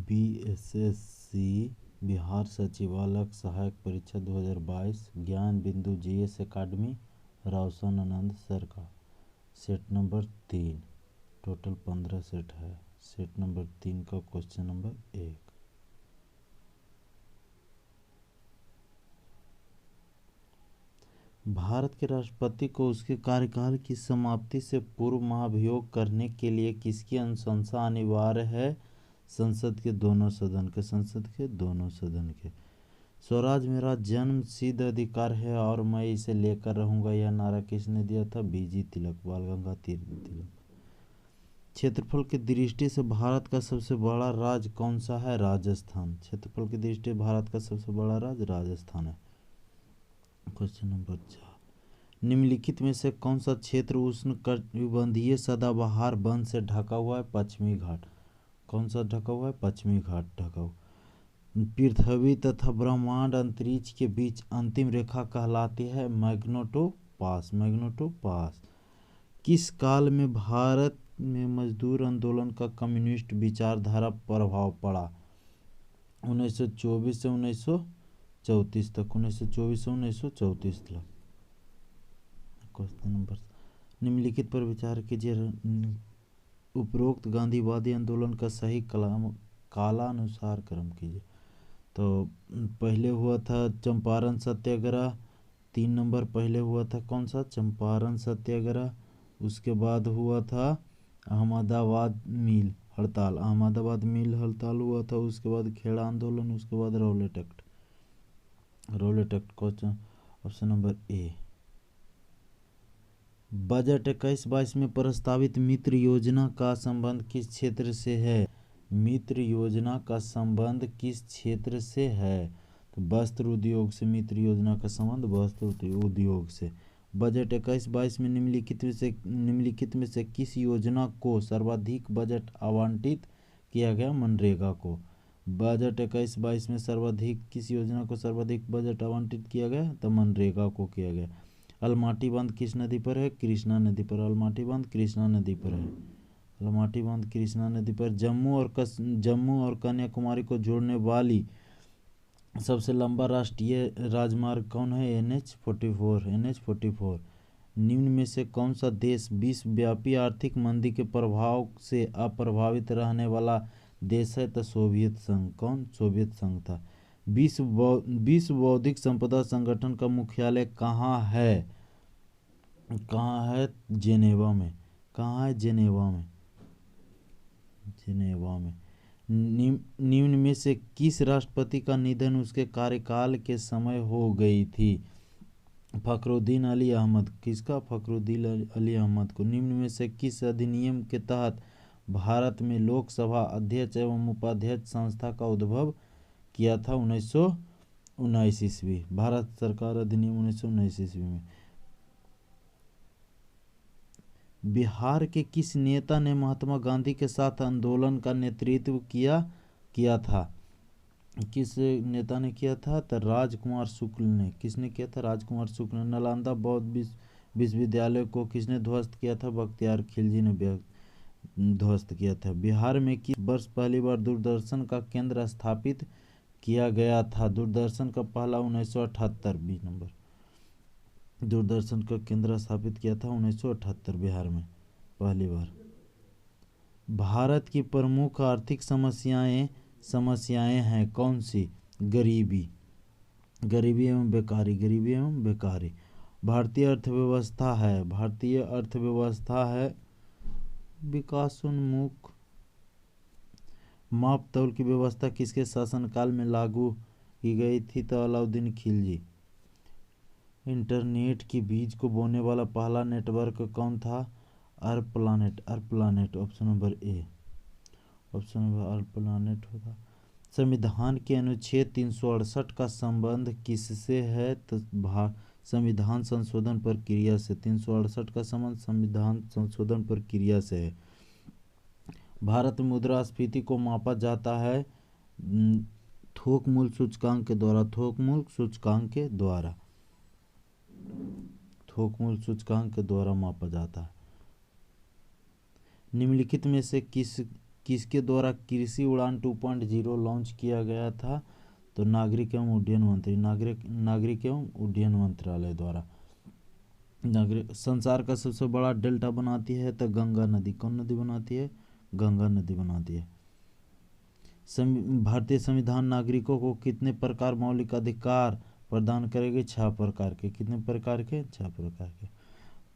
BSSC Bihar सचिवालय सहायक परीक्षा 2022 ज्ञान बिंदु जीएस एकेडमी रोशन आनंद सरकार। सेट नंबर 3, टोटल 15 सेट है। सेट नंबर 3 का क्वेश्चन नंबर 1। भारत के राष्ट्रपति को उसके कार्यकाल की समाप्ति से पूर्व महाभियोग करने के लिए किसकी अनुशंसा अनिवार्य है? संसद के दोनों सदन के। संसद के दोनों सदन के। स्वराज मेरा जन्म सिद्ध अधिकार है और मैं इसे लेकर रहूंगा, यह नारा किसने दिया था? बीजी तिलक, बाल गंगाधर तिलक। क्षेत्रफल की दृष्टि से भारत का सबसे बड़ा राज्य कौन सा है? राजस्थान। क्षेत्रफल की दृष्टि से भारत का सबसे बड़ा राज्य राजस्थान है। क्वेश्चन नंबर 4, निम्नलिखित में से कौन सा क्षेत्र उष्णकटिबंधीय सदाबहार वन से ढका हुआ है? पश्चिमी घाट। कौन सा ढका हुआ है? पश्चिमी घाट ढका हुआ। पृथ्वी तथा ब्रह्मांड अंतरिक्ष के बीच अंतिम रेखा कहलाती है मैग्नेटोपास। मैग्नेटोपास। किस काल में भारत में मजदूर आंदोलन का कम्युनिस्ट विचारधारा प्रभाव पड़ा? 1924 से 1934 तक। 1924 से 1934 तक। क्वेश्चन नंबर, निम्नलिखित पर विचार कीजिए। उपरोक्त गांधीवादी आंदोलन का सही कालानुसार क्रम कीजिए। तो पहले हुआ था चंपारण सत्याग्रह। 3 नंबर पहले हुआ था कौन सा? चंपारण सत्याग्रह। उसके बाद हुआ था अहमदाबाद मिल हड़ताल। अहमदाबाद मिल हड़ताल हुआ था। उसके बाद खेड़ा आंदोलन। उसके बाद Rowlatt act. Rowlatt act. Question option number A. Budget 21-22 में प्रस्तावित मित्र योजना का संबंध किस क्षेत्र से है? मित्र योजना का संबंध किस क्षेत्र से है? तो वस्त्र उद्योग से मित्र योजना का संबंध वस्त्र उद्योग से। बजट 21-22 में निम्नलिखित में से किस योजना को सर्वाधिक बजट आवंटित किया गया? मनरेगा को। बजट 21-22 में सर्वाधिक किस योजना को सर्वाधिक बजट आवंटित किया गया? तो मनरेगा को किया गया। अलमाटी बांध किस नदी पर है? कृष्णा नदी पर। अलमाटी बांध कृष्णा नदी पर है। अलमाटी बांध कृष्णा नदी पर। जम्मू और कन्याकुमारी को जोड़ने वाली सबसे लंबा राष्ट्रीय राजमार्ग कौन है? NH-44। NH-44। निम्न में से कौन सा देश विश्वव्यापी आर्थिक मंदी के प्रभाव से अप्रभावित रहने वाला देश है? तो सोवियत संघ। कौन? सोवियत संघ था। विश्व बौद्धिक संपदा संगठन का मुख्यालय कहाँ है? कहाँ है? जेनेवा में। कहाँ है? जेनेवा में। जेनेवा में। निम्न में से किस राष्ट्रपति का निधन उसके कार्यकाल के समय हो गई थी? फखरुद्दीन अली अहमद। किसका? फखरुद्दीन अली अहमद को। निम्न में से किस अधिनियम के तहत भारत में लोकसभा अध्यक्ष एवं उपाध्यक्ष संस्था का उद्भव किया था? 1919 ईस्वी। भारत सरकार अधिनियम 1919 ईस्वी में। बिहार के किस नेता ने महात्मा गांधी के साथ आंदोलन का नेतृत्व किया था? किस नेता ने किया था? तो राजकुमार शुक्ल ने। किसने किया था? राजकुमार शुक्ल ने। नालंदा बौद्ध विश्वविद्यालय को किसने ध्वस्त किया था? बख्तियार खिलजी ने ध्वस्त किया था। बिहार में किस वर्ष पहली बार दूरदर्शन का केंद्र स्थापित किया गया था? दूरदर्शन का पहला 1978। 20 नंबर। दूरदर्शन का केंद्र स्थापित किया था 1978 बिहार में पहली बार। भारत की प्रमुख आर्थिक समस्याएं हैं कौन सी? गरीबी एवं बेकारी। गरीबी एवं बेकारी। भारतीय अर्थव्यवस्था है विकासोन्मुख। माप तौल की व्यवस्था किसके शासनकाल में लागू की गई थी? तो अलाउद्दीन खिलजी। इंटरनेट की बीज को बोने वाला पहला नेटवर्क कौन था? ARPANET. Option number A. Option number ARPANET होगा। संविधान के अनुच्छेद 368 का संबंध किससे है? तो संविधान संशोधन प्रक्रिया से। 368 का संबंध संविधान संशोधन प्रक्रिया से है। भारत में मुद्रास्फीति को मापा जाता है थोक मूल्य सूचकांक के द्वारा। थोक मूल्य सूचकांक के द्वारा। थोक मूल्य सूचकांक के द्वारा मापा जाता है। निम्नलिखित में से किसके द्वारा कृषि उड़ान 2.0 लॉन्च किया गया था? तो नागरिक एवं उड्डयन मंत्री, नागरिक एवं उड्डयन मंत्रालय द्वारा। संसार का सबसे बड़ा डेल्टा बनाती है तो गंगा नदी। कौन नदी बनाती है? गंगा नदी बनाती है। भारतीय संविधान नागरिकों को कितने प्रकार मौलिक अधिकार प्रदान करेगी? 6 प्रकार के। कितने प्रकार के? 6 प्रकार के।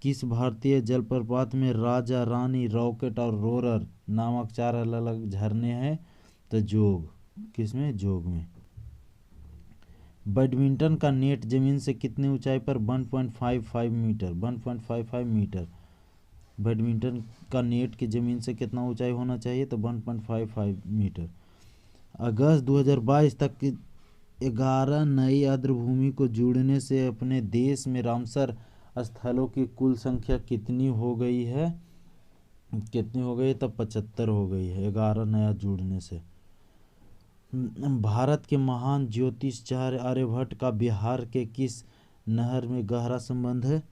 किस भारतीय जलप्रपात में राजा, रानी, रॉकेट और रोरर नामक 4 अलग अलग झरने हैं? तो जोग। किसमें? जोग में। बैडमिंटन का नेट जमीन से कितनी ऊंचाई पर? 1.55 मीटर। 1.55 मीटर। बैडमिंटन का नेट की जमीन से कितना ऊंचाई होना चाहिए? तो 1.55 मीटर। अगस्त 2022 तक 11 नई आर्द्रभूमि को जुड़ने से अपने देश में रामसर स्थलों की कुल संख्या कितनी हो गई है? कितनी हो गई? तो 75 हो गई है 11 नया जुड़ने से। भारत के महान ज्योतिषाचार्य आर्यभट्ट का बिहार के किस नहर में गहरा संबंध है?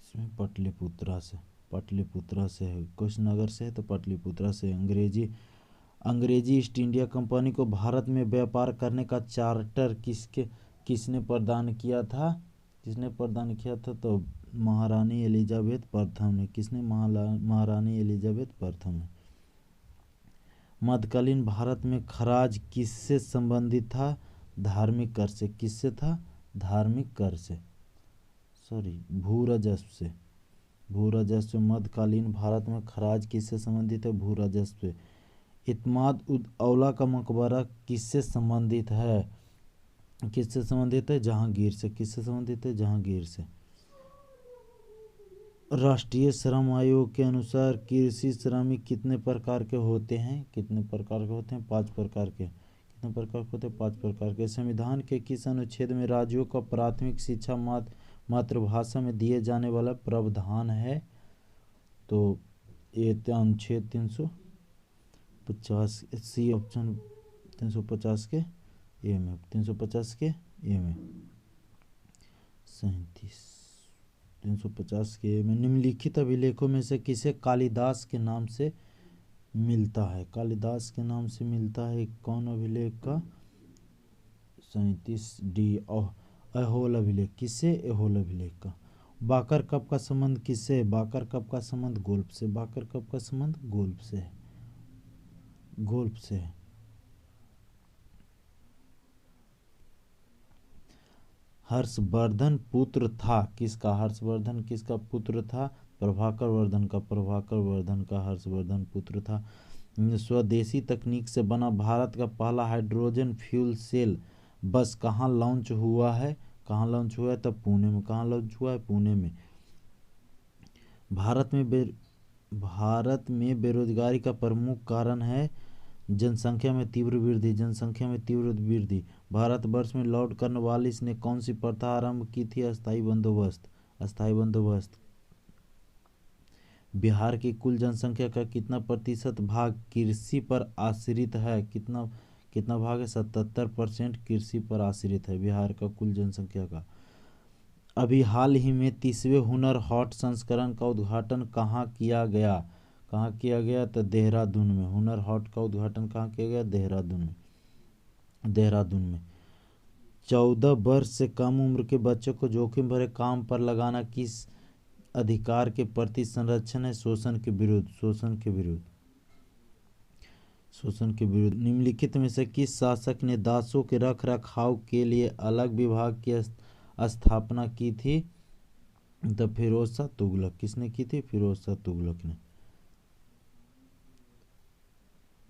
इसमें पाटलिपुत्रा से। पाटलिपुत्रा से है। कुशीनगर से है तो पाटलिपुत्रा से। अंग्रेजी ईस्ट इंडिया कंपनी को भारत में व्यापार करने का चार्टर किसने प्रदान किया था? किसने प्रदान किया था? तो महारानी एलिजाबेथ प्रथम ने। किसने? महारानी एलिजाबेथ प्रथम ने। मध्यकालीन भारत में खराज किससे संबंधित था? धार्मिक कर से। किससे था? धार्मिक कर से, भू राजस्व से। भू राजस्व। मध्यकालीन भारत में खराज किससे संबंधित है? भू राजस्व से। इत्माद उद औला का मकबरा किससे संबंधित है? किससे संबंधित है? जहांगीर से। किससे संबंधित है? जहांगीर से। राष्ट्रीय श्रम आयोग के अनुसार कृषि श्रमिक कितने प्रकार के होते हैं? कितने प्रकार के होते हैं? 5 प्रकार के। कितने प्रकार के होते हैं? 5 प्रकार के। संविधान के किस अनुच्छेद में राज्यों को प्राथमिक शिक्षा मातृभाषा में दिए जाने वाला प्रावधान है? तो ये अनुच्छेद 350 सी ऑप्शन 350 के ए में। 350 के ए में। 350 के ए में। निम्नलिखित अभिलेखों में से किसे कालिदास के नाम से मिलता है? कालिदास के नाम से मिलता है कौन अभिलेख का? 37 डी ऐहोल अभिलेख। किससे? ऐहोल अभिलेख का। बाकर कप का संबंध किससे? बाकर कप का संबंध गोल्फ से। बाकर कप का संबंध गोल्फ से है। गोल्फ से है। हर्षवर्धन पुत्र था किसका? हर्षवर्धन किसका पुत्र था? प्रभाकर वर्धन का। प्रभाकर वर्धन का हर्षवर्धन पुत्र था। स्वदेशी तकनीक से बना भारत का पहला हाइड्रोजन फ्यूल सेल बस कहाँ लॉन्च हुआ है? कहाँ लॉन्च हुआ है? तब पुणे में। कहाँ लॉन्च हुआ है? पुणे में। भारत में बेरोजगारी का प्रमुख कारण है जनसंख्या में तीव्र वृद्धि। जनसंख्या में तीव्र वृद्धि। भारतवर्ष में लौट करने वाली ने कौन सी प्रथा आरंभ की थी? अस्थायी बंदोबस्त। अस्थायी बंदोबस्त। बिहार की कुल जनसंख्या का कितना प्रतिशत भाग कृषि पर आश्रित है? कितना भाग है? 77% कृषि पर आश्रित है बिहार का कुल जनसंख्या का। अभी हाल ही में 30वें हुनर हाट संस्करण का उद्घाटन कहाँ किया गया? कहाँ किया गया? तो देहरादून में। हुनर हाट का उद्घाटन कहाँ किया गया? देहरादून में। देहरादून में। 14 वर्ष से कम उम्र के बच्चों को जोखिम भरे काम पर लगाना किस अधिकार के प्रति संरक्षण है? शोषण के विरुद्ध। शोषण के विरुद्ध। शोषण के विरुद्ध। निम्नलिखित में से किस शासक ने दासों के रख रखाव के लिए अलग विभाग की स्थापना की थी? तो फिरोज शाह तुगलक। किसने की थी? फिरोज शाह तुगलक ने।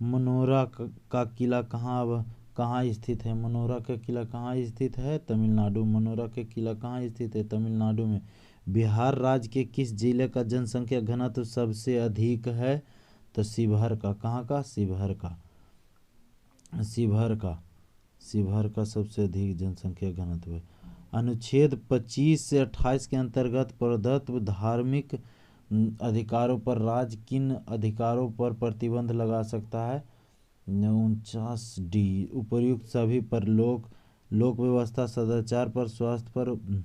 मनोरा का किला कहाँ स्थित है? मनोरा का किला कहाँ स्थित है? तमिलनाडु। मनोरा का किला कहाँ स्थित है? तमिलनाडु में। बिहार राज्य के किस जिले का जनसंख्या घनत्व सबसे अधिक है? तो शिवहर का। कहाँ का? शिवहर का। शिवहर का सबसे अधिक जनसंख्या घनत्व है। अनुच्छेद 25 से 28 के अंतर्गत प्रदत्त धार्मिक अधिकारों पर राज्य किन अधिकारों पर प्रतिबंध लगा सकता है? 49 डी। उपर्युक्त सभी पर लोक व्यवस्था, सदाचार पर, स्वास्थ्य पर,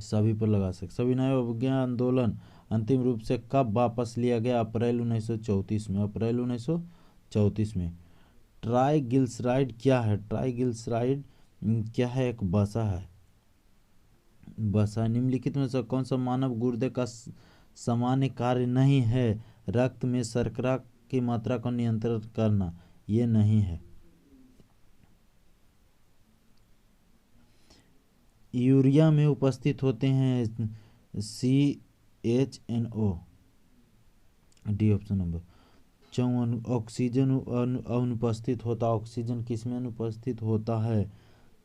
सभी पर लगा सकते। सविनय अवज्ञा आंदोलन अंतिम रूप से कब वापस लिया गया? अप्रैल 1934 में, अप्रैल 1934 में। ट्राइग्लिसराइड क्या है? ट्राइग्लिसराइड क्या है? एक वसा है, वसा। निम्नलिखित में से कौन सा मानव गुर्दे का सामान्य कार्य नहीं है? रक्त में शर्करा की मात्रा को नियंत्रित करना, ये नहीं है। यूरिया में उपस्थित होते हैं CHNO, D option number 54। Oxygen अनुपस्थित होता, ऑक्सीजन किस में अनुपस्थित होता है?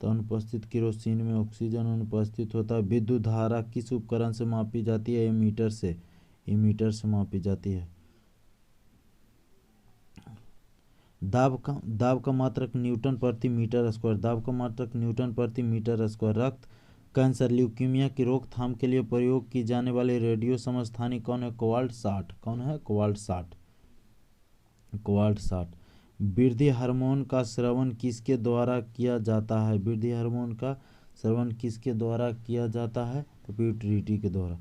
तो अनुपस्थित केरोसिन में ऑक्सीजन अनुपस्थित होता है। विद्युत धारा किस उपकरण से मापी जाती है? एमीटर से, एमीटर से मापी जाती है। दाब का मात्रक न्यूटन प्रति मीटर स्क्वायर, दाब का मात्रक न्यूटन प्रति मीटर स्क्वायर। रक्त कैंसर ल्यूकीमिया की रोकथाम के लिए प्रयोग की जाने वाली रेडियो समस्थानिक कौन है? कोबाल्ट 60। कौन है? Cobalt 60, cobalt 60। वृद्धि हार्मोन का स्रवण किसके द्वारा किया जाता है? वृद्धि हार्मोन का स्रवण किसके द्वारा किया जाता है? तो पिट्यूटरी के द्वारा।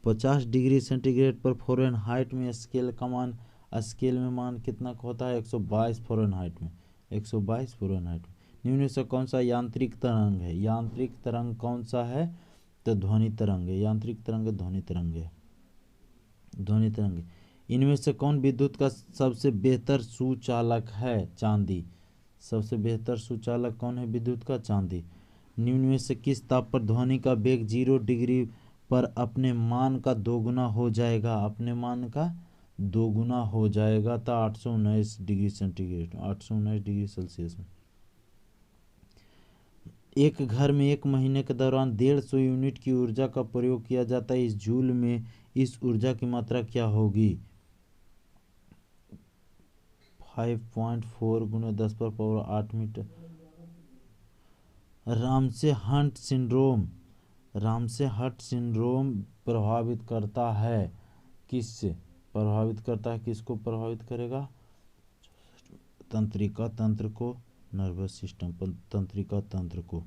50 डिग्री सेंटीग्रेड पर फ़ारेनहाइट में स्केल में मान कितना होता है? 122 फ़ारेनहाइट में, 122 फ़ारेनहाइट में। निम्न में से कौन सा यांत्रिक तरंग है? यांत्रिक तरंग कौन सा है? तो ध्वनि तरंग है। यांत्रिक तरंग ध्वनि तरंग है, ध्वनि तरंग है। इनमें से कौन विद्युत का सबसे बेहतर सुचालक है? चांदी। सबसे बेहतर सुचालक कौन है विद्युत का? चांदी। निम्न में से किस ताप पर ध्वनि का वेग 0 डिग्री पर अपने मान का दोगुना हो जाएगा? अपने मान का दोगुना हो जाएगा। तो 819 डिग्री सेंटीग्रेड, 819 डिग्री सेल्सियस में। एक घर में एक महीने के दौरान 150 यूनिट की ऊर्जा का प्रयोग किया जाता है। इस जूल में इस ऊर्जा की मात्रा क्या होगी? 5.4 × 10⁻8 metre. Ramsay Hunt syndrome, Ramsay Hunt syndrome प्रभावित करता है किससे? प्रभावित करता है, किसको प्रभावित करेगा? तंत्रिका तंत्र को, नर्वस सिस्टम तंत्रिका तंत्र को।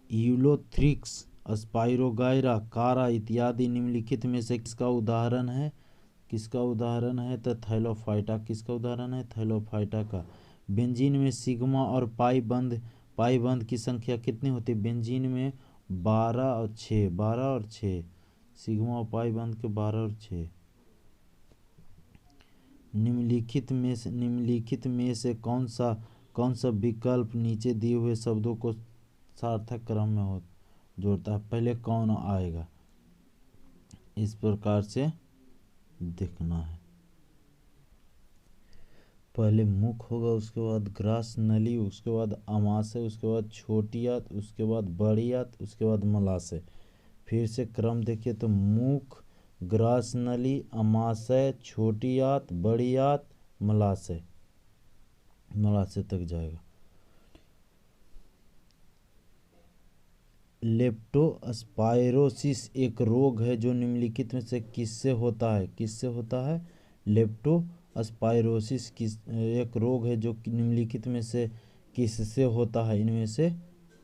यूलोथ्रिक्स, स्पाइरोगाइरा, कारा इत्यादि निम्नलिखित में से किसका उदाहरण है? किसका उदाहरण है? तो थैलोफाइटा। किसका उदाहरण है? थैलोफाइटा का। बेंजीन में सिग्मा और पाई बंध की संख्या कितनी होती है? बेंजीन में 12 और 6, 12 और 6, सिग्मा और पाई बंध के 12 और 6। निम्नलिखित में से कौन सा विकल्प नीचे दिए हुए शब्दों को सार्थक क्रम में जोड़ता है? पहले कौन आएगा, इस प्रकार से देखना है। पहले मुख होगा, उसके बाद ग्रास नली, उसके बाद अमाशय, उसके बाद छोटी आंत, उसके बाद बड़ी आंत, उसके बाद मलाशय। फिर से क्रम देखिए तो मुख, ग्रास नली, अमाशय, छोटी आंत, बड़ी आंत, मलाशय, मलाशय तक जाएगा। लेप्टोस्पाइरोसिस एक रोग है जो निम्नलिखित में से किससे होता है? किससे होता है? लेप्टोस्पाइरोसिस एक रोग है जो निम्नलिखित में से किससे होता है? इनमें से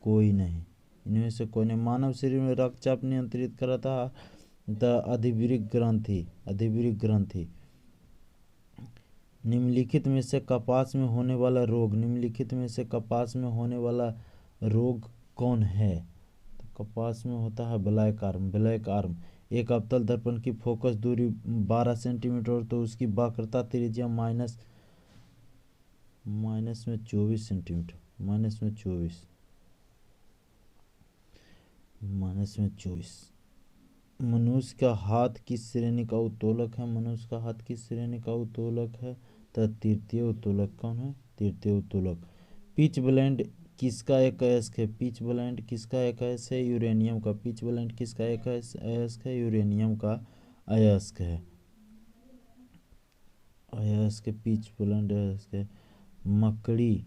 कोई नहीं, इनमें से कोई नहीं। मानव शरीर में रक्तचाप नियंत्रित करता है अधिवृक्क ग्रंथि, अधिवृक्क ग्रंथि। निम्नलिखित में से कपास में होने वाला रोग, निम्नलिखित में से कपास में होने वाला रोग कौन है? तो कपास में होता है ब्लैक आर्म, ब्लैक आर्म। एक अवतल दर्पण की फोकस दूरी 12 सेंटीमीटर तो उसकी वक्रता त्रिज्या माइनस में 24 सेंटीमीटर, माइनस में 24, माइनस में 24। मनुष्य का हाथ किस श्रेणी का उत्तोलक है? मनुष्य का हाथ किस श्रेणी का उत्तोलक है? तो तृतीय उत्तोलक। कौन है? तृतीय उत्तोलक। पिच ब्लेंड किसका एक अयस्क है? पिच ब्लेंड किसका एक अयस्क है? यूरेनियम का। पिच ब्लेंड किसका एक अयस्क है? यूरेनियम का अयस्क है, अयस्क पिच ब्लेंड अयस्क है। मकड़ी,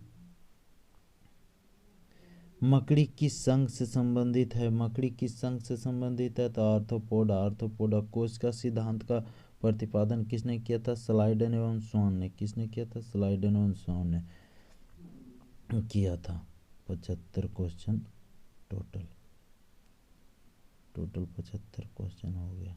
मकड़ी किस संघ से संबंधित है? मकड़ी किस संघ से संबंधित है? तो आर्थ्रोपोडा, आर्थ्रोपोडा। कोश का सिद्धांत का प्रतिपादन किसने किया था? स्लाइडन एवं स्वान ने। किसने किया था? स्लाइडन एवं स्वान ने किया था। 75 क्वेश्चन टोटल, 75 क्वेश्चन हो गया।